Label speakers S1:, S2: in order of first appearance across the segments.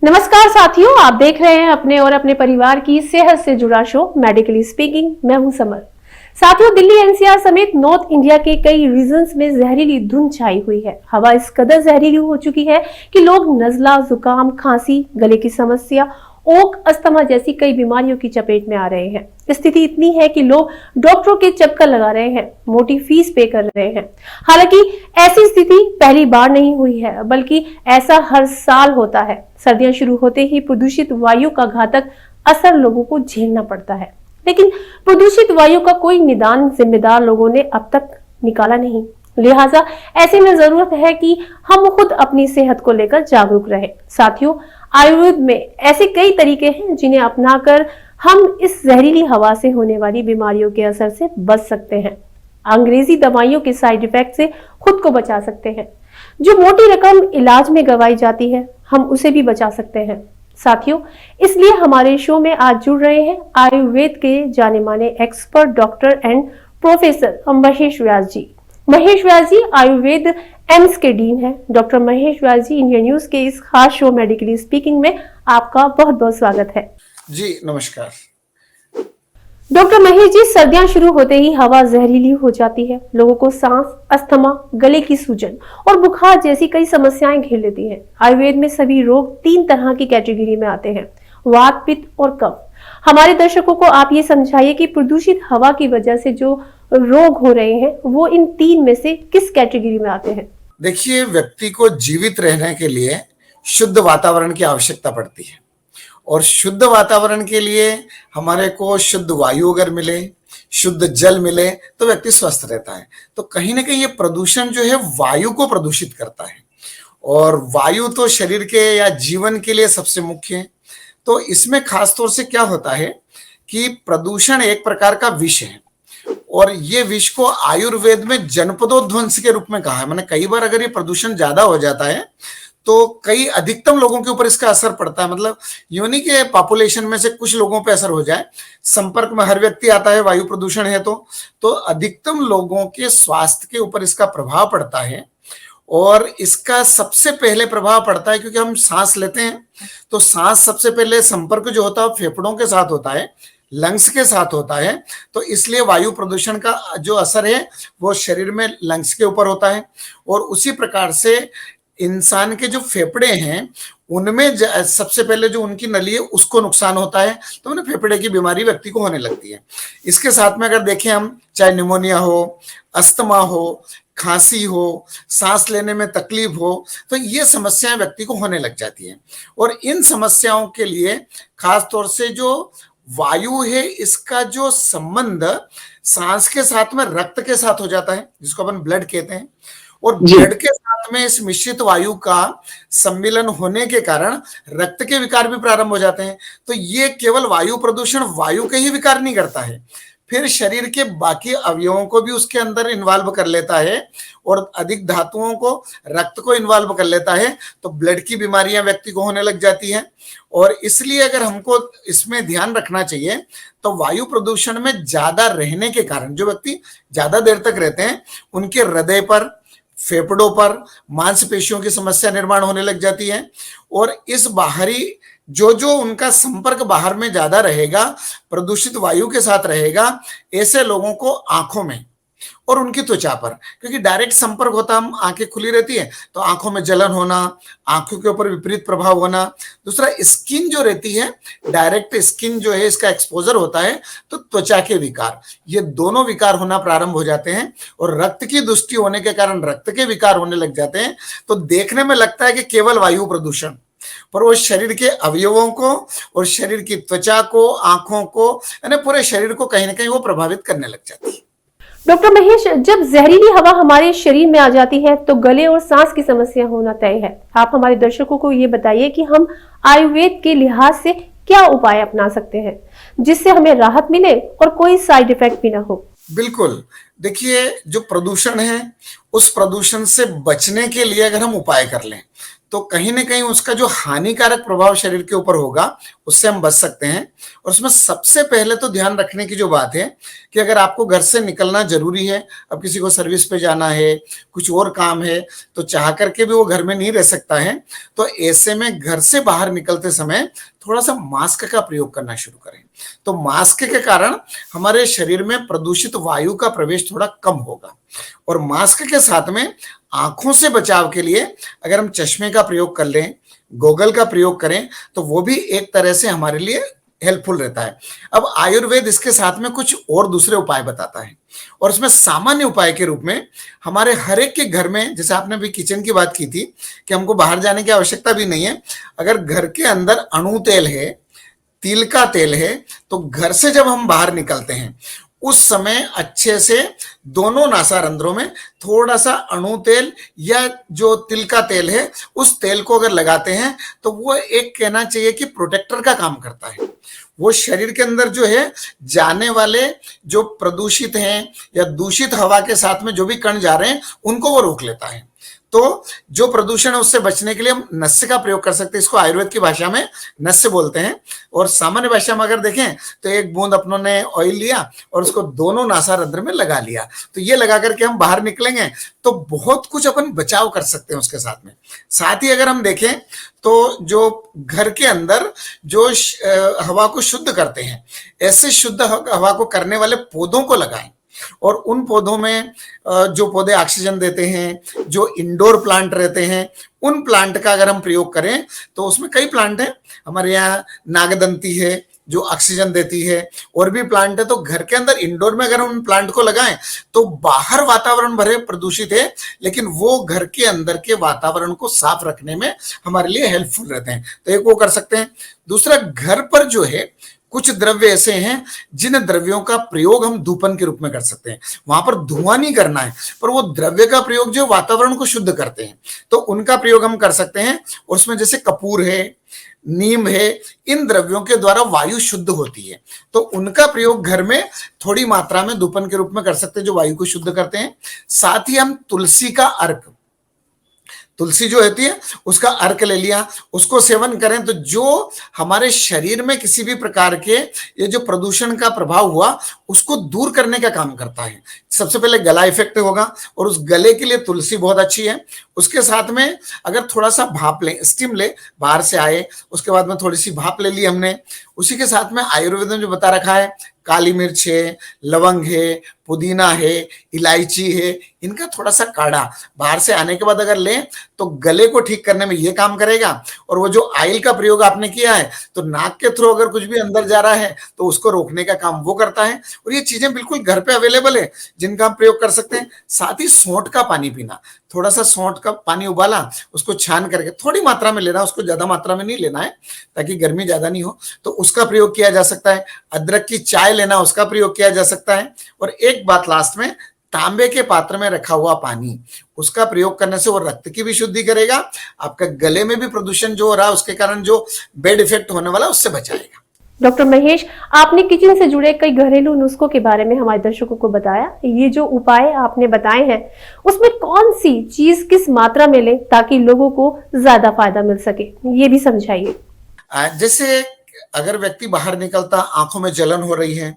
S1: नमस्कार साथियों, आप देख रहे हैं अपने और अपने परिवार की सेहत से जुड़ा शो मेडिकली स्पीकिंग। मैं हूं समर। साथियों, दिल्ली एनसीआर समेत नॉर्थ इंडिया के कई रीजन्स में जहरीली धुंध छाई हुई है। हवा इस कदर जहरीली हो चुकी है कि लोग नजला, जुकाम, खांसी, गले की समस्या, ओक, अस्थमा जैसी कई बीमारियों की चपेट में आ रहे हैं। स्थिति इतनी है कि लोग डॉक्टरों के चक्कर लगा रहे हैं, मोटी फीस पे कर रहे हैं। हालांकि ऐसी स्थिति पहली बार नहीं हुई है, बल्कि ऐसा हर साल होता है। सर्दियां शुरू होते ही प्रदूषित वायु का घातक असर लोगों को झेलना पड़ता है, लेकिन प्रदूषित वायु का कोई निदान जिम्मेदार लोगों ने अब तक निकाला नहीं। लिहाजा ऐसे में जरूरत है कि हम खुद अपनी सेहत को लेकर जागरूक रहें। साथियों, आयुर्वेद में ऐसे कई तरीके हैं जिन्हें अपनाकर हम इस जहरीली हवा से होने वाली बीमारियों के असर से बच सकते हैं। अंग्रेजी दवाइयों के साइड इफेक्ट से खुद को बचा सकते हैं। जो मोटी रकम इलाज में गंवाई जाती है, हम उसे भी बचा सकते हैं। साथियों, इसलिए हमारे शो में आज जुड़ रहे हैं आयुर्वेद के जाने माने expert doctor and professor Mahesh Vyas ji. Mahesh Vyas ji Ayurveda AIIMS के डीन हैं। Doctor Mahesh Vyas ji, India News के इस खास शो मेडिकली स्पीकिंग में आपका बहुत बहुत स्वागत है।
S2: जी नमस्कार।
S1: डॉक्टर महेश जी, सर्दियां शुरू होते ही हवा जहरीली हो जाती है। लोगों को सांस, अस्थमा, गले की सूजन और बुखार जैसी कई समस्याएं घेर लेती हैं। आयुर्वेद में सभी रोग 3 तरह की कैटेगरी में आते हैं: वात, पित्त और कफ। हमारे दर्शकों को आप ये समझाइए कि प्रदूषित हवा की वजह से जो रोग हो रहे हैं वो इन 3 में से किस कैटेगरी में आते हैं?
S2: देखिए, व्यक्ति को जीवित रहने के लिए शुद्ध वातावरण की आवश्यकता पड़ती है और शुद्ध वातावरण के लिए हमारे को शुद्ध वायु अगर मिले, शुद्ध जल मिले तो व्यक्ति स्वस्थ रहता है। तो कहीं ना कहीं ये प्रदूषण जो है वायु को प्रदूषित करता है और वायु तो शरीर के या जीवन के लिए सबसे मुख्य है। तो इसमें खास तौर से क्या होता है कि प्रदूषण एक प्रकार का विष है और ये विष को आयुर्वेद में जनपदोध्वंस के रूप में कहा है। मैंने कई बार अगर ये प्रदूषण ज्यादा हो जाता है तो कई अधिकतम लोगों के ऊपर इसका असर पड़ता है। मतलब यूं नहीं कि पॉपुलेशन में से कुछ लोगों पे असर हो जाए, संपर्क में हर व्यक्ति आता है वायु प्रदूषण है तो अधिकतम लोगों के स्वास्थ्य के ऊपर इसका प्रभाव पड़ता है। और इसका सबसे पहले प्रभाव पड़ता है क्योंकि हम सांस लेते हैं, तो सांस सबसे पहले संपर्क जो होता है फेफड़ों के साथ होता है, लंग्स के साथ होता है। तो इसलिए वायु प्रदूषण का जो असर है वो शरीर में लंग्स के ऊपर होता है और उसी प्रकार से इंसान के जो फेफड़े हैं उनमें सबसे पहले जो उनकी नली है उसको नुकसान होता है, तो उन्हें फेफड़े की बीमारी व्यक्ति को होने लगती है। इसके साथ में अगर देखें हम, चाहे निमोनिया हो, अस्थमा हो, खांसी हो, सांस लेने में तकलीफ हो, तो ये समस्याएं व्यक्ति को होने लग जाती हैं। और इन समस्याओं के लिए खास तौर से जो वायु है इसका जो संबंध सांस के साथ में रक्त के साथ हो जाता है, जिसको अपन ब्लड कहते हैं, और ब्लड के साथ में इस मिश्रित वायु का सम्मिलन होने के कारण रक्त के विकार भी प्रारंभ हो जाते हैं। तो ये केवल वायु प्रदूषण वायु के ही विकार नहीं करता है, फिर शरीर के बाकी अवयवों को भी उसके अंदर इन्वॉल्व कर लेता है और अधिक धातुओं को, रक्त को इन्वॉल्व कर लेता है। तो ब्लड की बीमारियां व्यक्ति को होने लग जाती हैं। और इसलिए अगर हमको इसमें ध्यान रखना चाहिए तो वायु प्रदूषण में ज्यादा रहने के कारण जो व्यक्ति ज्यादा देर तक रहते हैं उनके हृदय पर, फेफड़ों पर मांसपेशियों की समस्या निर्माण होने लग जाती है। और इस बाहरी जो उनका संपर्क बाहर में ज्यादा रहेगा, प्रदूषित वायु के साथ रहेगा, ऐसे लोगों को आंखों में और उनकी त्वचा पर, क्योंकि डायरेक्ट संपर्क होता, हम आंखें खुली रहती है तो आंखों में जलन होना, आंखों के ऊपर विपरीत प्रभाव होना। दूसरा, स्किन जो रहती है, डायरेक्ट स्किन जो है इसका एक्सपोजर होता है तो त्वचा के विकार, ये दोनों विकार होना प्रारंभ हो जाते हैं। और रक्त की दुष्टि होने के कारण रक्त के विकार होने लग जाते हैं। तो देखने में लगता है कि केवल वायु प्रदूषण, पर वो शरीर के अवयवों को और शरीर की त्वचा को, आंखों को, यानी पूरे शरीर को कहीं ना कहीं वो प्रभावित करने लग जाती है।
S1: डॉक्टर महेश, जब जहरीली हवा हमारे शरीर में आ जाती है तो गले और सांस की समस्या होना तय है। आप हमारे दर्शकों को ये बताइए कि हम आयुर्वेद के लिहाज से क्या उपाय अपना सकते हैं जिससे हमें राहत मिले और कोई साइड इफेक्ट भी ना हो।
S2: बिल्कुल, देखिए, जो प्रदूषण है उस प्रदूषण से बचने के लिए अगर हम उपाय कर लें तो कहीं ना कहीं उसका जो हानिकारक प्रभाव शरीर के ऊपर होगा उससे हम बच सकते हैं। और उसमें सबसे पहले तो ध्यान रखने की जो बात है कि अगर आपको घर से निकलना जरूरी है, अब किसी को सर्विस पे जाना है, कुछ और काम है, तो चाह करके भी वो घर में नहीं रह सकता है, तो ऐसे में घर से बाहर निकलते समय थोड़ा सा मास्क का प्रयोग करना शुरू करें। तो मास्क के कारण हमारे शरीर में प्रदूषित वायु का प्रवेश थोड़ा कम होगा। और मास्क के साथ में आंखों से बचाव के लिए अगर हम चश्मे का प्रयोग कर लें, गॉगल का प्रयोग करें, तो वो भी एक तरह से हमारे लिए हेल्पफुल रहता है। अब आयुर्वेद इसके साथ में कुछ और दूसरे उपाय बताता है, और उसमें सामान्य उपाय के रूप में हमारे हर एक के घर में, जैसे आपने भी किचन की बात की थी कि हमको बाहर जाने की आवश्यकता भी नहीं है, अगर घर के अंदर अणु तेल है, तिल का तेल है, तो घर से जब हम बाहर निकलते हैं उस समय अच्छे से दोनों नासारंध्रों में थोड़ा सा अणु तेल या जो तिल का तेल है उस तेल को अगर लगाते हैं तो वो एक कहना चाहिए कि प्रोटेक्टर का काम करता है। वो शरीर के अंदर जो है जाने वाले जो प्रदूषित हैं या दूषित हवा के साथ में जो भी कण जा रहे हैं उनको वो रोक लेता है। तो जो प्रदूषण है उससे बचने के लिए हम नस्य का प्रयोग कर सकते हैं। इसको आयुर्वेद की भाषा में नस्य बोलते हैं, और सामान्य भाषा में अगर देखें तो एक बूंद अपनों ने ऑयल लिया और उसको दोनों नासारंध्र में लगा लिया, तो ये लगा करके हम बाहर निकलेंगे तो बहुत कुछ अपन बचाव कर सकते हैं उसके साथ में। साथ ही अगर हम देखें तो जो घर के अंदर जो हवा को शुद्ध करते हैं, ऐसे शुद्ध हवा को करने वाले पौधों को लगाएं, और उन पौधों में जो पौधे ऑक्सीजन देते हैं, जो इंडोर प्लांट रहते हैं, उन प्लांट का अगर हम प्रयोग करें तो उसमें कई प्लांट हैं हमारे यहाँ, नागदंती है जो ऑक्सीजन देती है, और भी प्लांट है। तो घर के अंदर इंडोर में अगर हम उन प्लांट को लगाएं तो बाहर वातावरण भरे प्रदूषित है, लेकिन वो घर के अंदर के वातावरण को साफ रखने में हमारे लिए हेल्पफुल रहते हैं। तो एक वो कर सकते हैं। दूसरा, घर पर जो है कुछ द्रव्य ऐसे हैं जिन द्रव्यों का प्रयोग हम धूपन के रूप में कर सकते हैं। वहां पर धुआं नहीं करना है, पर वो द्रव्य का प्रयोग जो वातावरण को शुद्ध करते हैं, तो उनका प्रयोग हम कर सकते हैं। और उसमें जैसे कपूर है, नीम है, इन द्रव्यों के द्वारा वायु शुद्ध होती है, तो उनका प्रयोग घर में थोड़ी मात्रा में धूपन के रूप में कर सकते हैं जो वायु को शुद्ध करते हैं। साथ ही हम तुलसी का अर्क, तुलसी जो होती है उसका अर्क ले लिया, उसको सेवन करें तो जो हमारे शरीर में किसी भी प्रकार के ये जो प्रदूषण का प्रभाव हुआ उसको दूर करने का काम करता है। सबसे पहले गला इफेक्ट होगा, और उस गले के लिए तुलसी बहुत अच्छी है। उसके साथ में अगर थोड़ा सा भाप लें, स्टीम ले, बाहर से आए उसके बाद में थोड़ी सी भाप ले ली हमने, उसी के साथ में आयुर्वेद में जो बता रखा है, काली मिर्च है, लवंग है, पुदीना है, इलायची है, इनका थोड़ा सा काढ़ा बाहर से आने के बाद अगर लें तो गले को ठीक करने में ये काम करेगा। और वो जो ऑयल का प्रयोग आपने किया है तो नाक के थ्रू अगर कुछ भी अंदर जा रहा है तो उसको रोकने का काम वो करता है। और ये चीजें बिल्कुल घर पे अवेलेबल है जिनका हम प्रयोग कर सकते हैं। साथ ही सौंठ का पानी पीना, थोड़ा सा सौंठ का पानी उबाला, उसको छान करके थोड़ी मात्रा में लेना, उसको ज्यादा मात्रा में नहीं लेना है ताकि गर्मी ज्यादा नहीं हो, तो उसका प्रयोग किया जा सकता है। अदरक की चाय लेना, उसका प्रयोग किया जा सकता है। और एक बात लास्ट में, तांबे के पात्र में रखा हुआ पानी, उसका प्रयोग करने से वो रक्त की भी शुद्धि करेगा, आपका गले में भी प्रदूषण जो हो रहा है उसके कारण जो बेड इफेक्ट होने वाला उससे बचाएगा।
S1: डॉक्टर महेश, आपने किचन से जुड़े कई घरेलू नुस्खों के बारे में हमारे दर्शकों को बताया। ये जो उपाय आपने बताए हैं उसमें कौन सी चीज किस मात्रा में लें ताकि लोगों को ज्यादा फायदा मिल सके, ये भी समझाइए।
S2: जैसे अगर व्यक्ति बाहर निकलता, आंखों में जलन हो रही है,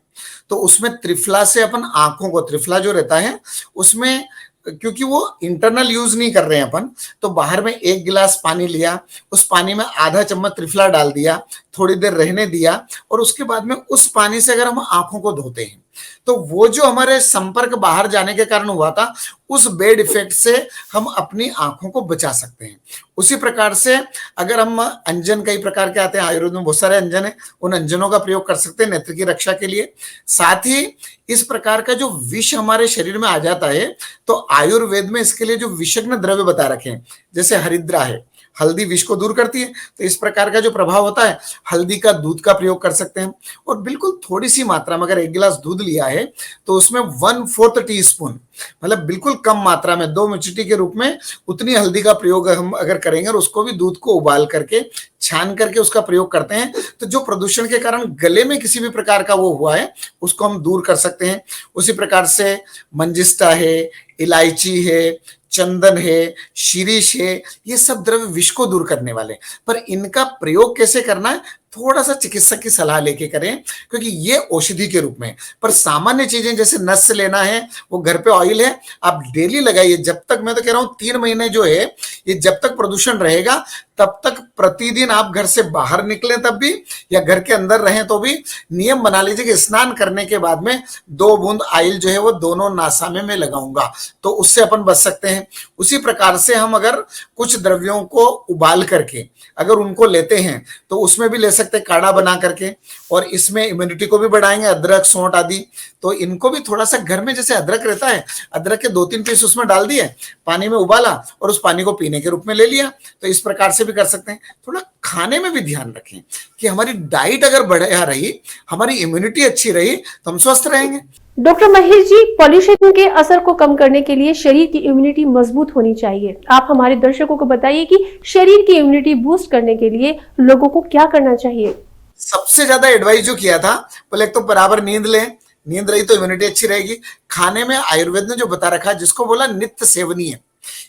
S2: तो उसमें त्रिफला से अपन आंखों को, त्रिफला जो रहता है उसमें, क्योंकि वो इंटरनल यूज नहीं कर रहे हैं अपन, तो बाहर में 1 गिलास पानी लिया, उस पानी में आधा चम्मच त्रिफला डाल दिया, थोड़ी देर रहने दिया, और उसके बाद में उस पानी से अगर हम आंखों को धोते हैं तो वो जो हमारे संपर्क बाहर जाने के कारण हुआ था उस बेड इफेक्ट से हम अपनी आंखों को बचा सकते हैं। उसी प्रकार से अगर हम अंजन, कई प्रकार के आते हैं आयुर्वेद में, बहुत सारे अंजन है, उन अंजनों का प्रयोग कर सकते हैं नेत्र की रक्षा के लिए। साथ ही इस प्रकार का जो विष हमारे शरीर में आ जाता है तो आयुर्वेद में इसके लिए जो विषग्न द्रव्य बता रखे हैं, जैसे हरिद्रा है, हल्दी विष को दूर करती है, तो इस प्रकार का जो प्रभाव होता है हल्दी का दूध का प्रयोग कर सकते हैं। और बिल्कुल थोड़ी सी मात्रा में, अगर 1 गिलास दूध लिया है तो उसमें 1/4 टीस्पून, मतलब बिल्कुल कम मात्रा में 2 मिचटी के रूप में उतनी हल्दी का प्रयोग हम अगर करेंगे और उसको भी दूध को उबाल करके छान करके उसका प्रयोग करते हैं तो जो प्रदूषण के कारण गले में किसी भी प्रकार का वो हुआ है उसको हम दूर कर सकते हैं। उसी प्रकार से मंजिष्ठा है, इलायची है, चंदन है, शीरीष है, ये सब द्रव्य विष को दूर करने वाले, पर इनका प्रयोग कैसे करना है थोड़ा सा चिकित्सक की सलाह लेके करें, क्योंकि ये औषधि के रूप में। पर सामान्य चीजें जैसे नस से लेना है, वो घर पे ऑयल है, आप डेली लगाइए। जब तक, मैं तो कह रहा हूं 3 महीने जो है, ये जब तक प्रदूषण रहेगा तब तक प्रतिदिन आप घर से बाहर निकलें तब भी, या घर के अंदर रहें तो भी, नियम बना लीजिए कि स्नान करने के बाद में 2 बूंद ऑयल जो है वो दोनों नासा में मैं लगाऊंगा, तो उससे अपन बच सकते हैं। उसी प्रकार से हम अगर कुछ द्रव्यों को उबाल करके अगर उनको लेते हैं तो उसमें भी ले सकते हैं काढ़ा बना करके, और इसमें इम्यूनिटी को भी बढ़ाएंगे, अदरक सौंठ आदि। तो इनको भी थोड़ा सा घर में, जैसे अदरक रहता है, अदरक के 2-3 पीस उसमें डाल दिए, पानी में उबाला और उस पानी को पीने के रूप में ले लिया, तो इस प्रकार से भी कर सकते हैं। थोड़ा खाने में भी ध्यान रखें कि हमारी डाइट अगर बढ़िया रही, हमारी इम्यूनिटी अच्छी रही, तो हम स्वस्थ रहेंगे।
S1: डॉक्टर महेश जी, पॉल्यूशन के असर को कम करने के लिए शरीर की इम्यूनिटी मजबूत होनी चाहिए। आप हमारे दर्शकों को बताइए कि शरीर की इम्यूनिटी बूस्ट करने के लिए लोगों को क्या करना चाहिए।
S2: सबसे ज्यादा एडवाइस जो किया था, बोले एक तो बराबर नींद लें, नींद रही तो इम्यूनिटी अच्छी रहेगी। खाने में आयुर्वेद ने जो बता रखा है, जिसको बोला नित्य सेवनीय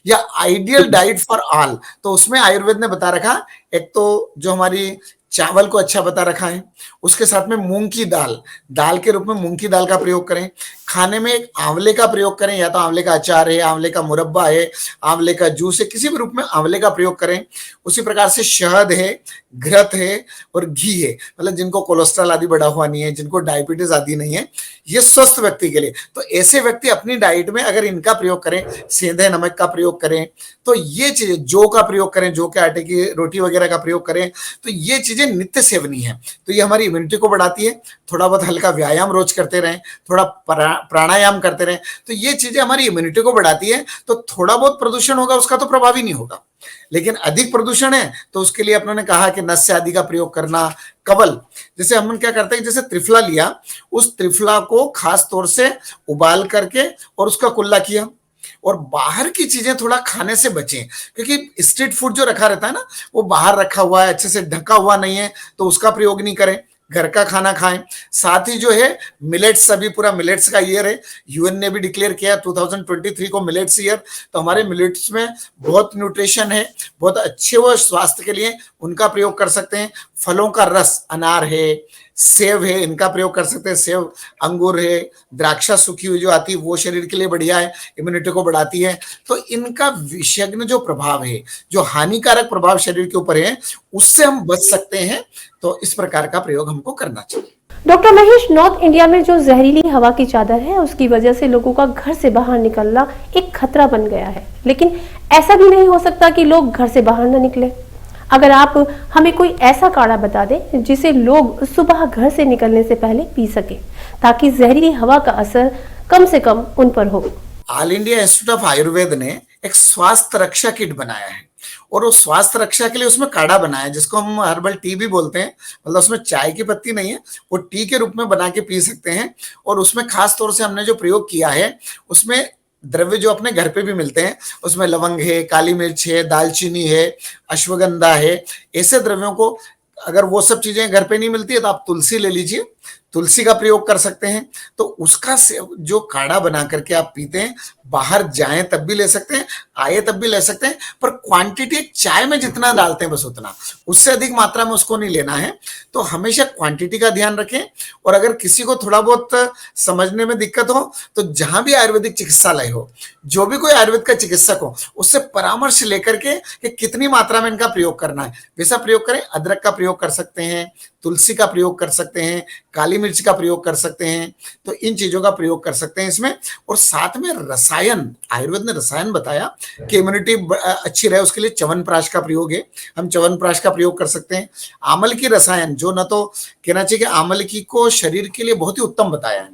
S2: या आइडियल डाइट फॉर ऑल, तो उसमें आयुर्वेद ने बता रखा, एक तो जो हमारी चावल को अच्छा बता रखा है, उसके साथ में मूंग की दाल, दाल के रूप में मूंग की दाल का प्रयोग करें। खाने में एक आंवले का प्रयोग करें, या तो आंवले का अचार है, आंवले का मुरब्बा है, आंवले का जूस है, किसी भी रूप में आंवले का प्रयोग करें। उसी प्रकार से शहद है, घृत है और घी है, मतलब जिनको कोलेस्ट्रॉल आदि बढ़ा हुआ नहीं है, जिनको डायबिटीज आदि नहीं है, ये स्वस्थ व्यक्ति के लिए। तो ऐसे व्यक्ति अपनी डाइट में अगर इनका प्रयोग करें, सेंधे नमक का प्रयोग करें, तो ये चीजें, जौ का प्रयोग करें, जौ के आटे की रोटी वगैरह का प्रयोग करें, तो ये चीजें नित्य सेवनीय है। तो ये हमारी इम्यूनिटी को बढ़ाती है। थोड़ा बहुत हल्का व्यायाम रोज करते रहें, थोड़ा प्राणायाम करते रहें, तो ये चीजें हमारी इम्यूनिटी को बढ़ाती है। तो थोड़ा बहुत प्रदूषण होगा, उसका तो प्रभाव ही नहीं होगा, लेकिन अधिक प्रदूषण है तो उसके लिए अपनों ने कहा कि नस्य आदि का प्रयोग करना। कवल, जैसे हम क्या करते हैं, जैसे त्रिफला लिया, उस त्रिफला को खास तौर से उबाल करके और उसका कुल्ला किया, और बाहर की चीजें थोड़ा खाने से बचें, क्योंकि स्ट्रीट फूड जो रखा रहता है ना, वो बाहर रखा हुआ है, अच्छे से ढका हुआ नहीं है, तो उसका प्रयोग नहीं करें, घर का खाना खाएं। साथ ही जो है मिलेट्स, अभी पूरा मिलेट्स का ईयर है, यूएन ने भी डिक्लेयर किया 2023 को मिलेट्स ईयर, तो हमारे मिलेट्स में बहुत न्यूट्रिशन है, बहुत अच्छे वो स्वास्थ्य के लिए, उनका प्रयोग कर सकते हैं। फलों का रस, अनार है, सेब है, इनका प्रयोग कर सकते हैं। सेब, अंगूर है, द्राक्षा सूखी हुई जो आती है, वो शरीर के लिए बढ़िया है, इम्यूनिटी को बढ़ाती है। तो इनका विषाक्त जो प्रभाव है, जो हानिकारक प्रभाव शरीर के ऊपर है, उससे हम बच सकते हैं। तो इस प्रकार का प्रयोग हमको करना चाहिए।
S1: डॉक्टर महेश, नॉर्थ इंडिया में जो जहरीली हवा की चादर है, उसकी वजह से लोगों का घर से बाहर निकलना एक खतरा बन गया है, लेकिन ऐसा भी नहीं हो सकता कि लोग घर से बाहर न निकले। अगर आप हमें कोई ऐसा काढ़ा बता दें जिसे लोग सुबह घर से निकलने से पहले पी सके, ताकि जहरीली हवा का असर कम से कम उन पर हो।
S2: All India institute of Ayurveda ने एक स्वास्थ्य रक्षा किट बनाया है, और वो स्वास्थ्य रक्षा के लिए उसमें काढ़ा बनाया है, जिसको हम हर्बल टी भी बोलते हैं। मतलब उसमें चाय की पत्ती नहीं है, वो टी के रूप में बना के पी सकते हैं। और उसमें खास तौर से हमने जो प्रयोग किया है, उसमें द्रव्य जो अपने घर पे भी मिलते हैं, उसमें लवंग है, काली मिर्च है, दालचीनी है, अश्वगंधा है। ऐसे द्रव्यों को, अगर वो सब चीजें घर पे नहीं मिलती है तो आप तुलसी ले लीजिए, तुलसी का प्रयोग कर सकते हैं। तो उसका जो काढ़ा बना करके आप पीते हैं, बाहर जाएं तब भी ले सकते हैं, आए तब भी ले सकते हैं, पर क्वांटिटी चाय में जितना डालते हैं बस उतना, उससे अधिक मात्रा में उसको नहीं लेना है। तो हमेशा क्वांटिटी का ध्यान रखें। और अगर किसी को थोड़ा बहुत समझने में दिक्कत हो, तो जहां भी आयुर्वेदिक चिकित्सालय हो, जो भी कोई आयुर्वेद का चिकित्सक हो, उससे परामर्श लेकर के कि कितनी मात्रा में इनका प्रयोग करना है, वैसा प्रयोग करें। अदरक का प्रयोग कर सकते हैं, तुलसी का प्रयोग कर सकते हैं, काली मिर्च का प्रयोग कर सकते हैं। तो इन चीजों का प्रयोग कर सकते हैं इसमें। और साथ में रसायन, आयुर्वेद ने रसायन बताया कि इम्यूनिटी अच्छी रहे, उसके लिए च्यवनप्राश का प्रयोग है, हम च्यवनप्राश का प्रयोग कर सकते हैं। आमल की रसायन, जो न तो कहना चाहिए कि आमल की को शरीर के लिए बहुत ही उत्तम बताया है,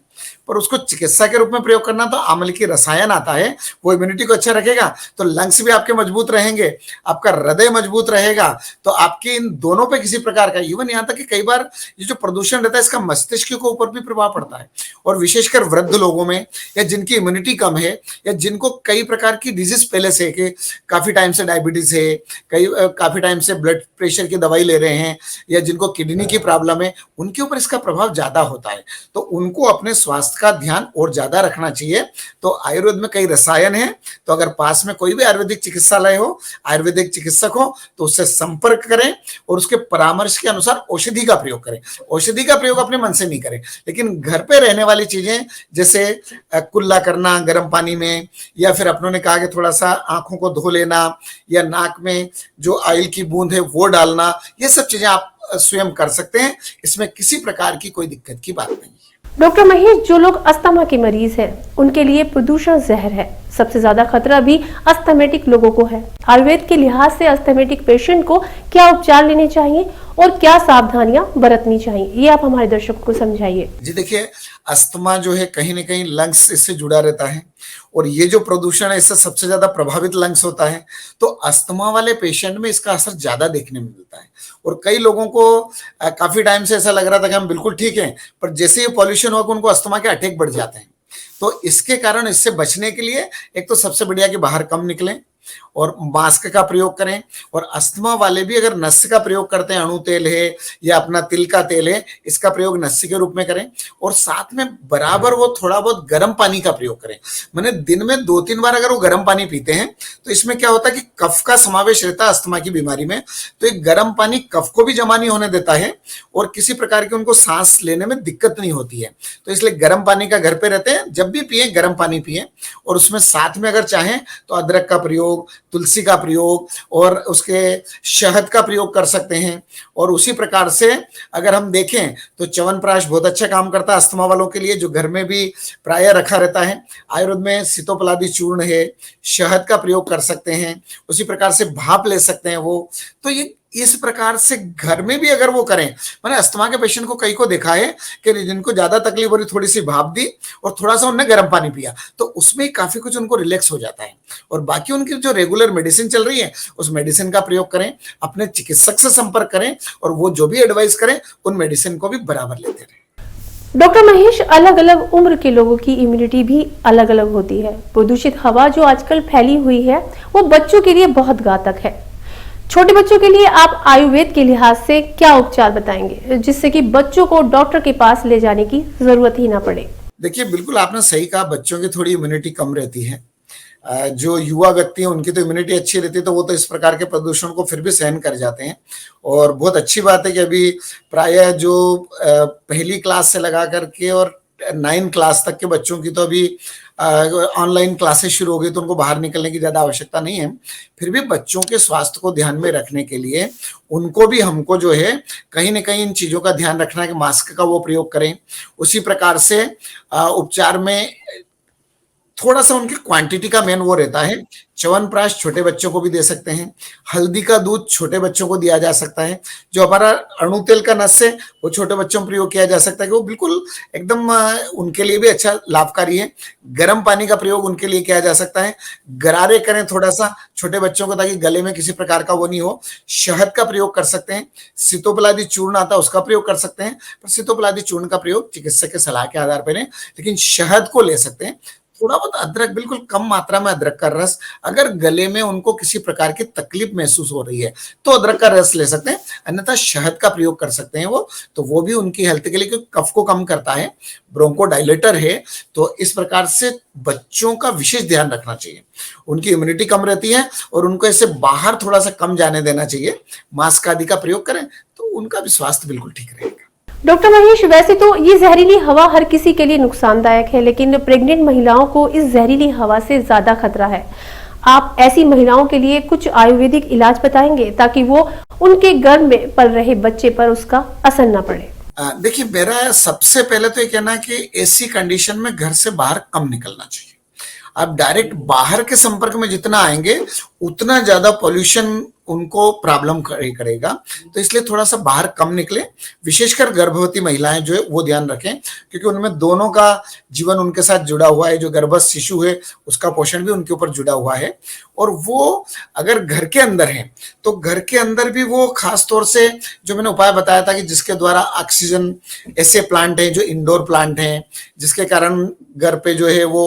S2: पर उसको चिकित्सा के रूप में प्रयोग करना, तो आमल की रसायन आता है, वो इम्यूनिटी को अच्छा रखेगा, तो लंग्स भी आपके मजबूत रहेंगे, आपका हृदय मजबूत रहेगा। तो आपके इन दोनों पे किसी प्रकार का, इवन यहाँ तक कि कई बार ये जो प्रदूषण रहता है, इसका मस्तिष्क के ऊपर भी प्रभाव पड़ता है। और विशेषकर वृद्ध लोगों में, या जिनकी इम्यूनिटी कम है, या जिनको कई प्रकार की डिजीज पहले से, कि काफी टाइम से डायबिटीज है, काफी टाइम से ब्लड प्रेशर की दवाई ले रहे हैं, या जिनको किडनी की प्रॉब्लम है, उनके ऊपर इसका प्रभाव ज्यादा होता है। तो उनको अपने स्वास्थ्य का ध्यान और ज्यादा रखना चाहिए। तो आयुर्वेद में कई रसायन हैं, तो अगर पास में कोई भी आयुर्वेदिक चिकित्सालय हो, आयुर्वेदिक चिकित्सक हो, तो उससे संपर्क करें और उसके परामर्श के अनुसार औषधि का प्रयोग करें। औषधि का प्रयोग अपने मन से नहीं करें, लेकिन घर पे रहने वाली चीजें जैसे कुल्ला करना गर्म पानी में, या फिर अपनों ने कहा कि थोड़ा सा आंखों को धो लेना, या नाक में जो ऑयल की बूंद है वो डालना, ये सब चीजें आप स्वयं कर सकते हैं। इसमें किसी प्रकार की कोई दिक्कत की बात नहीं है।
S1: डॉक्टर महेश, जो लोग अस्थमा के मरीज हैं, उनके लिए प्रदूषण जहर है। सबसे ज्यादा खतरा भी अस्थमेटिक लोगों को है। आयुर्वेद के लिहाज से अस्थमेटिक पेशेंट को क्या उपचार लेने चाहिए और क्या सावधानियां बरतनी चाहिए, ये आप हमारे दर्शकों को समझाइए।
S2: जी देखिए, अस्थमा जो है कहीं ना कहीं लंग्स इससे जुड़ा रहता है, और ये जो प्रदूषण है इससे सबसे ज्यादा प्रभावित लंग्स होता है। तो अस्थमा वाले पेशेंट में इसका असर ज्यादा देखने में मिलता है, और कई लोगों को काफी टाइम से ऐसा लग रहा था कि हम बिल्कुल ठीक हैं, पर जैसे ये पॉल्यूशन होगा उनको अस्थमा के अटैक बढ़ जाते हैं। तो इसके कारण इससे बचने के लिए एक तो सबसे बढ़िया कि बाहर कम निकलें और मास्क का प्रयोग करें। और अस्थमा वाले भी अगर नस्य का प्रयोग करते हैं, अणु तेल है या अपना तिल का तेल है, इसका प्रयोग नस्य के रूप में करें। और साथ में बराबर वो थोड़ा बहुत गर्म पानी का प्रयोग करें। मैंने दिन में 2-3 बार अगर वो गर्म पानी पीते हैं तो इसमें क्या होता है कि कफ का समावेश रहता है अस्थमा की बीमारी में। तो एक गर्म पानी कफ को भी जमा नहीं होने देता है और किसी प्रकार की उनको सांस लेने में दिक्कत नहीं होती है। तो इसलिए गर्म पानी का घर पे रहते हैं, जब भी पिए गर्म पानी पिए। और उसमें साथ में अगर चाहें तो अदरक का प्रयोग, तुलसी का प्रयोग और उसके शहद का प्रयोग कर सकते हैं। और उसी प्रकार से अगर हम देखें तो च्यवनप्राश बहुत अच्छा काम करता है अस्थमा वालों के लिए, जो घर में भी प्राय रखा रहता है। आयुर्वेद में सीतोपलादी चूर्ण है, शहद का प्रयोग कर सकते हैं, उसी प्रकार से भाप ले सकते हैं वो। तो ये इस प्रकार से घर में भी अगर वो करें, मैंने अस्थमा के पेशेंट को कई को देखा है कि जिनको ज्यादा तकलीफ हो रही, थोड़ी सी भाप दी और थोड़ा सा उन्होंने गर्म पानी पिया, तो उसमें काफी कुछ उनको रिलैक्स हो जाता है। और बाकी उनकी जो रेगुलर मेडिसिन चल रही है उस मेडिसिन का प्रयोग करें, अपने चिकित्सक से संपर्क करें और वो जो भी एडवाइस करें उन मेडिसिन को भी बराबर लेते रहें।
S1: डॉक्टर महेश, अलग अलग उम्र के लोगों की इम्यूनिटी भी अलग अलग होती है। प्रदूषित हवा जो आजकल फैली हुई है वो बच्चों के लिए बहुत घातक है। छोटे बच्चों के लिए आप आयुर्वेद के लिहाज से क्या उपचार बताएंगे जिससे कि बच्चों को डॉक्टर के पास ले जाने की जरूरत ही ना पड़े?
S2: देखिए, बिल्कुल आपने सही कहा, बच्चों की थोड़ी इम्यूनिटी कम रहती है। जो युवा व्यक्ति हैं उनकी तो इम्यूनिटी अच्छी रहती है, तो वो तो इस प्रकार के प्रदूषण को फिर भी सहन कर जाते हैं। और बहुत अच्छी बात है कि अभी प्रायः जो पहली क्लास से लगा करके और 9 क्लास तक के बच्चों की तो अभी ऑनलाइन क्लासेस शुरू हो गई, तो उनको बाहर निकलने की ज्यादा आवश्यकता नहीं है। फिर भी बच्चों के स्वास्थ्य को ध्यान में रखने के लिए उनको भी हमको जो है कहीं ना कहीं इन चीजों का ध्यान रखना है कि मास्क का वो प्रयोग करें। उसी प्रकार से उपचार में थोड़ा सा उनकी क्वांटिटी का मेन वो रहता है। च्यवनप्राश छोटे बच्चों को भी दे सकते हैं, हल्दी का दूध छोटे बच्चों को दिया जा सकता है, जो हमारा अणु तेल का नस है वो छोटे बच्चों में प्रयोग किया जा सकता है कि वो बिल्कुल एकदम उनके लिए भी अच्छा लाभकारी है। गर्म पानी का प्रयोग उनके लिए किया जा सकता है। गरारे करें थोड़ा सा छोटे बच्चों को ताकि गले में किसी प्रकार का वो नहीं हो। शहद का प्रयोग कर सकते हैं, सीतोपलादी चूर्ण आता है उसका प्रयोग कर सकते हैं, पर सीतोपलादी चूर्ण का प्रयोग चिकित्सक के सलाह के आधार पर है। लेकिन शहद को ले सकते हैं। थोड़ा बहुत अदरक, बिल्कुल कम मात्रा में अदरक का रस, अगर गले में उनको किसी प्रकार की तकलीफ महसूस हो रही है तो अदरक का रस ले सकते हैं, अन्यथा शहद का प्रयोग कर सकते हैं वो भी उनकी हेल्थ के लिए, क्योंकि कफ को कम करता है, ब्रोंकोडायलेटर है। तो इस प्रकार से बच्चों का विशेष ध्यान रखना चाहिए। उनकी इम्यूनिटी कम रहती है और उनको ऐसे बाहर थोड़ा सा कम जाने देना चाहिए। मास्क आदि का प्रयोग करें तो उनका भी स्वास्थ्य बिल्कुल ठीक रहेगा।
S1: डॉक्टर महेश, वैसे तो ये जहरीली हवा हर किसी के लिए नुकसानदायक है, लेकिन प्रेग्नेंट महिलाओं को इस जहरीली हवा से ज्यादा खतरा है। आप ऐसी महिलाओं के लिए कुछ आयुर्वेदिक इलाज बताएंगे ताकि वो उनके गर्भ में पल रहे बच्चे पर उसका असर न पड़े?
S2: देखिए, मेरा सबसे पहले तो ये कहना है कि ऐसी कंडीशन में घर से बाहर कम निकलना चाहिए। आप डायरेक्ट बाहर के संपर्क में जितना आएंगे उतना ज्यादा पॉल्यूशन उनको प्रॉब्लम करेगा। तो इसलिए थोड़ा सा बाहर कम निकले, विशेषकर गर्भवती महिलाएं जो है वो ध्यान रखें, क्योंकि उनमें दोनों का जीवन उनके साथ जुड़ा हुआ है। जो गर्भस्थ शिशु है उसका पोषण भी उनके ऊपर जुड़ा हुआ है। और वो अगर घर के अंदर है तो घर के अंदर भी वो खास तौर से जो मैंने उपाय बताया था कि जिसके द्वारा ऑक्सीजन, ऐसे प्लांट हैं जो इंडोर प्लांट हैं जिसके कारण घर पे जो है वो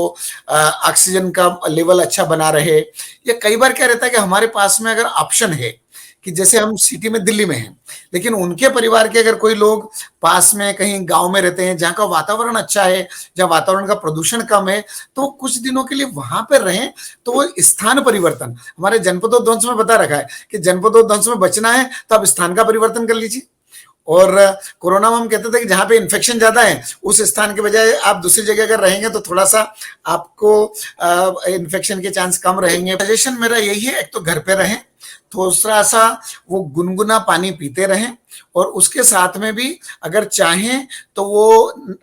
S2: ऑक्सीजन का लेवल अच्छा बना रहे। या कई बार क्या रहता है कि हमारे पास में अगर ऑप्शन है कि जैसे हम सिटी में दिल्ली में हैं, लेकिन उनके परिवार के अगर कोई लोग पास में कहीं गांव में रहते हैं जहाँ का वातावरण अच्छा है, जहाँ वातावरण का प्रदूषण कम है, तो कुछ दिनों के लिए वहां पर रहें। तो वो स्थान परिवर्तन, हमारे जनपदोध्वंस में बता रखा है कि जनपदोध्वंस में बचना है तो आप स्थान का परिवर्तन कर लीजिए। और कोरोना में हम कहते थे कि जहां पे इन्फेक्शन ज्यादा है उस स्थान के बजाय आप दूसरी जगह अगर रहेंगे तो थोड़ा सा आपको इन्फेक्शन के चांस कम रहेंगे। सजेशन मेरा यही है, एक तो घर पे रहें, थोड़ा सा वो गुनगुना पानी पीते रहें, और उसके साथ में भी अगर चाहें तो वो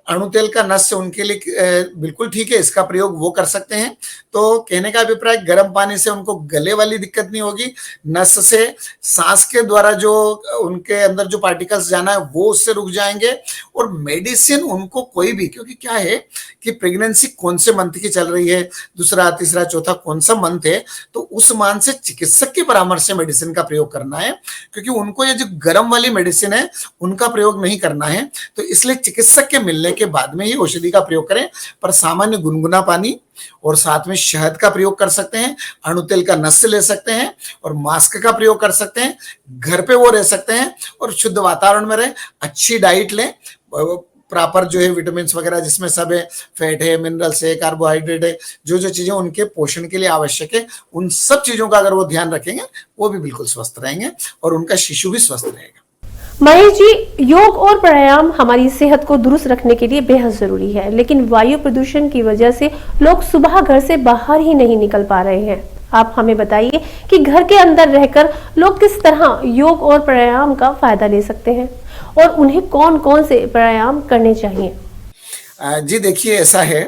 S2: अणु तेल का नस्य उनके लिए बिल्कुल ठीक है, इसका प्रयोग वो कर सकते हैं। तो कहने का अभिप्राय, गर्म पानी से उनको गले वाली दिक्कत नहीं होगी, नस से सांस के द्वारा जो उनके अंदर जो पार्टिकल्स जाना है वो उससे रुक जाएंगे। और मेडिसिन उनको कोई भी, क्योंकि क्या है कि प्रेगनेंसी कौन से मंथ की चल रही है, दूसरा तीसरा चौथा कौन सा मंथ है, तो उस मान से चिकित्सक के परामर्श से मेडिसिन का प्रयोग करना है, क्योंकि उनको ये जो गर्म वाली मेडिसिन है उनका प्रयोग नहीं करना है। तो इसलिए चिकित्सक के मिलने के बाद में ही औषधि का प्रयोग करें। पर सामान्य गुनगुना पानी और साथ में शहद का प्रयोग कर सकते हैं, अणु तेल का नस्य ले सकते हैं, और मास्क का प्रयोग कर सकते हैं। घर पे वो रह सकते हैं और शुद्ध वातावरण में रहे, अच्छी डाइट लें, प्रॉपर जो है विटामिन वगैरह जिसमें सब है, फैट है, मिनरल्स है, कार्बोहाइड्रेट है, जो जो चीजें उनके पोषण के लिए आवश्यक है, उन सब चीजों का अगर वो ध्यान रखेंगे वो भी बिल्कुल स्वस्थ रहेंगे और उनका शिशु भी स्वस्थ रहेगा।
S1: महेश जी, योग और प्राणायाम हमारी सेहत को दुरुस्त रखने के लिए बेहद जरूरी है, लेकिन वायु प्रदूषण की वजह से लोग सुबह घर से बाहर ही नहीं निकल पा रहे हैं। आप हमें बताइए कि घर के अंदर रहकर लोग किस तरह योग और प्राणायाम का फायदा ले सकते हैं और उन्हें कौन कौन से प्राणायाम करने चाहिए।
S2: जी देखिए, ऐसा है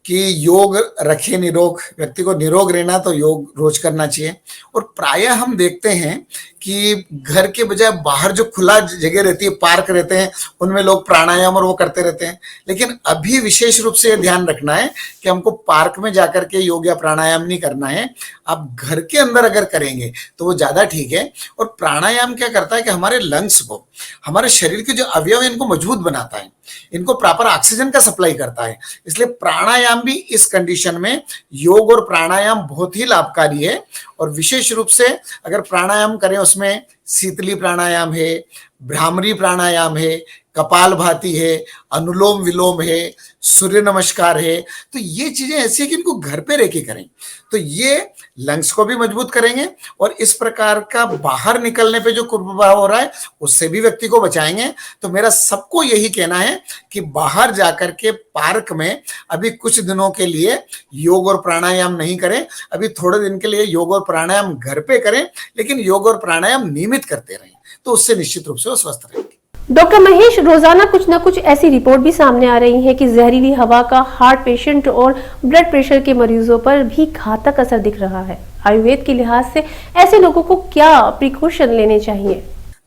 S2: कि योग रखे निरोग, व्यक्ति को निरोग रहना तो योग रोज करना चाहिए। और प्रायः हम देखते हैं कि घर के बजाय बाहर जो खुला जगह रहती है, पार्क रहते हैं, उनमें लोग प्राणायाम और वो करते रहते हैं। लेकिन अभी विशेष रूप से ध्यान रखना है कि हमको पार्क में जाकर के योग या प्राणायाम नहीं करना है। आप घर के अंदर अगर करेंगे तो वो ज्यादा ठीक है। और प्राणायाम क्या करता है कि हमारे लंग्स को, हमारे शरीर के जो अवयव है, इनको मजबूत बनाता है, इनको प्रॉपर ऑक्सीजन का सप्लाई करता है। इसलिए प्राणायाम भी इस कंडीशन में, योग और प्राणायाम बहुत ही लाभकारी है। और विशेष रूप से अगर प्राणायाम करें, उसमें शीतली प्राणायाम है, भ्रामरी प्राणायाम है, कपालभाति है, अनुलोम विलोम है, सूर्य नमस्कार है, तो ये चीजें ऐसी है कि इनको घर पे रह के करें तो ये लंग्स को भी मजबूत करेंगे और इस प्रकार का बाहर निकलने पे जो कुप्रभाव हो रहा है उससे भी व्यक्ति को बचाएंगे। तो मेरा सबको यही कहना है कि बाहर जाकर के पार्क में अभी कुछ दिनों के लिए योग और प्राणायाम नहीं करें, अभी थोड़े दिन के लिए योग और प्राणायाम घर पे करें, लेकिन योग और प्राणायाम नियमित करते रहें, तो उससे निश्चित रूप से वो स्वस्थ रहेंगे।
S1: डॉक्टर महेश, रोजाना कुछ न कुछ ऐसी रिपोर्ट भी सामने आ रही है कि जहरीली हवा का हार्ट पेशेंट और ब्लड प्रेशर के मरीजों पर भी घातक असर दिख रहा है। आयुर्वेद के लिहाज से ऐसे लोगों को क्या प्रिकॉशन लेने चाहिए?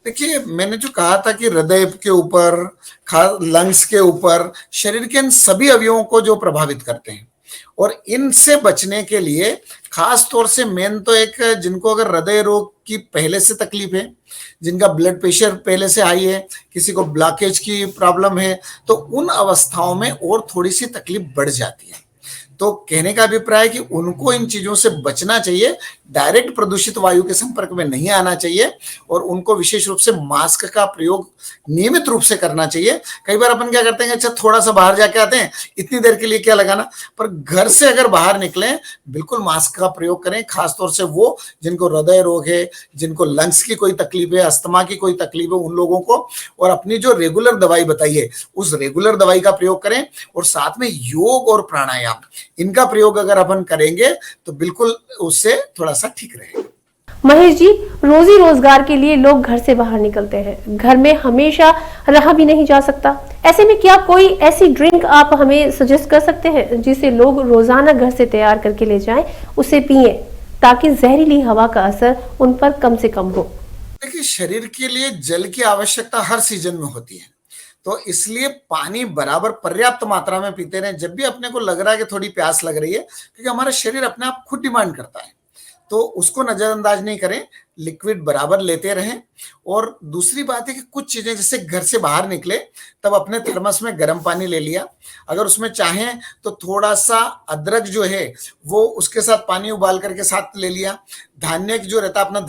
S2: देखिए, मैंने जो कहा था कि हृदय के ऊपर, लंग्स के ऊपर, शरीर के इन सभी अवयवों को जो प्रभावित करते हैं, और इनसे बचने के लिए खास तौर से मेन तो एक, जिनको अगर हृदय रोग की पहले से तकलीफ है, जिनका ब्लड प्रेशर पहले से हाई है, किसी को ब्लॉकेज की प्रॉब्लम है, तो उन अवस्थाओं में और थोड़ी सी तकलीफ बढ़ जाती है। तो कहने का अभिप्राय है कि उनको इन चीजों से बचना चाहिए, डायरेक्ट प्रदूषित वायु के संपर्क में नहीं आना चाहिए, और उनको विशेष रूप से मास्क का प्रयोग नियमित रूप से करना चाहिए। कई बार अपन क्या करते हैं, अच्छा थोड़ा सा बाहर जाके आते हैं, इतनी देर के लिए क्या लगाना, पर घर से अगर बाहर निकलें बिल्कुल मास्क का प्रयोग करें। खासतौर से वो जिनको हृदय रोग है, जिनको लंग्स की कोई तकलीफ है, अस्थमा की कोई तकलीफ है, उन लोगों को, और अपनी जो रेगुलर दवाई बताई है उस रेगुलर दवाई का प्रयोग करें, और साथ में योग और प्राणायाम, इनका प्रयोग अगर अपन करेंगे तो बिल्कुल उससे थोड़ा सा ठीक रहेगा।
S1: महेश जी, रोजी रोजगार के लिए लोग घर से बाहर निकलते हैं, घर में हमेशा रहा भी नहीं जा सकता। ऐसे में क्या कोई ऐसी ड्रिंक आप हमें सजेस्ट कर सकते हैं जिसे लोग रोजाना घर से तैयार करके ले जाएं, उसे पिएं, ताकि जहरीली हवा का असर उन पर कम से कम हो?
S2: देखिए, शरीर के लिए जल की आवश्यकता हर सीजन में होती है, तो इसलिए पानी बराबर पर्याप्त मात्रा में पीते रहें जब भी अपने को लग रहा है कि थोड़ी प्यास लग रही है, क्योंकि हमारा शरीर अपने आप खुद डिमांड करता है। तो उसको नजरअंदाज नहीं करें, लिक्विड बराबर लेते रहें। और दूसरी बात है कि कुछ चीजें, जैसे घर से बाहर निकले तब अपने थर्मस में गर्म पानी ले लिया, अगर उसमें चाहें तो थोड़ा सा अदरक जो है वो उसके साथ पानी उबाल करके साथ ले लिया। धान्य जो रहता है अपना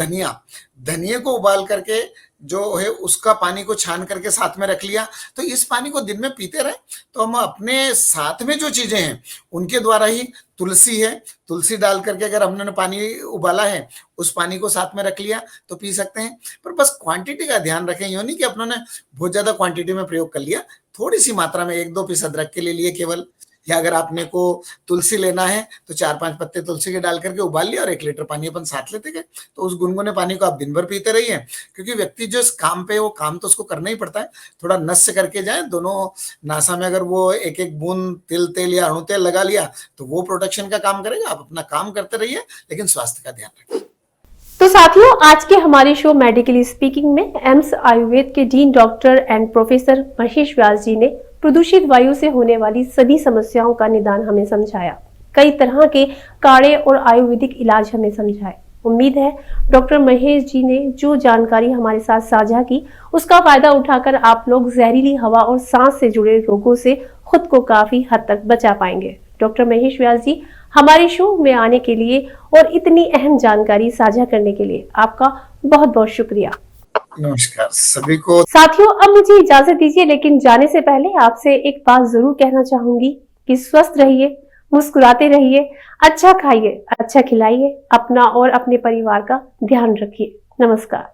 S2: धनिया को उबाल करके जो है उसका पानी को छान करके साथ में रख लिया। तो इस पानी को दिन में पीते रहे तो हम अपने साथ में जो चीजें हैं उनके द्वारा ही, तुलसी है, तुलसी डाल करके अगर हमने पानी उबाला है उस पानी को साथ में रख लिया तो पी सकते हैं। पर बस क्वांटिटी का ध्यान रखें, यूं नहीं कि अपनों ने बहुत ज्यादा क्वांटिटी में प्रयोग कर लिया, थोड़ी सी मात्रा में 1-2 पीस अदरक के ले लिए केवल, या अगर आपने को तुलसी लेना है तो 4-5 पत्ते तुलसी के डाल करके उबाल लिया और 1 लीटर पानी अपन साथ लेते गए। तो उस गुनगुने पानी को आप दिन भर पीते रहिए, क्योंकि व्यक्ति जो इस काम पे, वो काम तो उसको करना ही पड़ता है, थोड़ा नस से करके जाए। दोनों नासा में अगर वो एक एक बूंद तेल या अणु तेल लगा लिया तो वो प्रोटेक्शन का काम करेगा। आप अपना काम करते रहिए लेकिन स्वास्थ्य का ध्यान रखिए।
S1: तो साथियों, आज के हमारे शो मेडिकली स्पीकिंग में एम्स आयुर्वेद के dean doctor and professor Mahesh Vyas ji ने प्रदूषित वायु से होने वाली सभी समस्याओं का निदान हमें समझाया। कई तरह के काढ़े और आयुर्वेदिक इलाज हमें समझाए। उम्मीद है डॉक्टर महेश जी ने जो जानकारी हमारे साथ साझा की उसका फायदा उठाकर आप लोग जहरीली हवा और सांस से जुड़े रोगों से खुद को काफी हद तक बचा पाएंगे। डॉक्टर महेश व्यास जी, हमारे शो में आने के लिए और इतनी अहम जानकारी साझा करने के लिए आपका बहुत बहुत शुक्रिया।
S2: नमस्कार सभी को।
S1: साथियों, अब मुझे इजाजत दीजिए, लेकिन जाने से पहले आपसे एक बात जरूर कहना चाहूंगी कि स्वस्थ रहिए, मुस्कुराते रहिए, अच्छा खाइए, अच्छा खिलाइए, अपना और अपने परिवार का ध्यान रखिए। नमस्कार।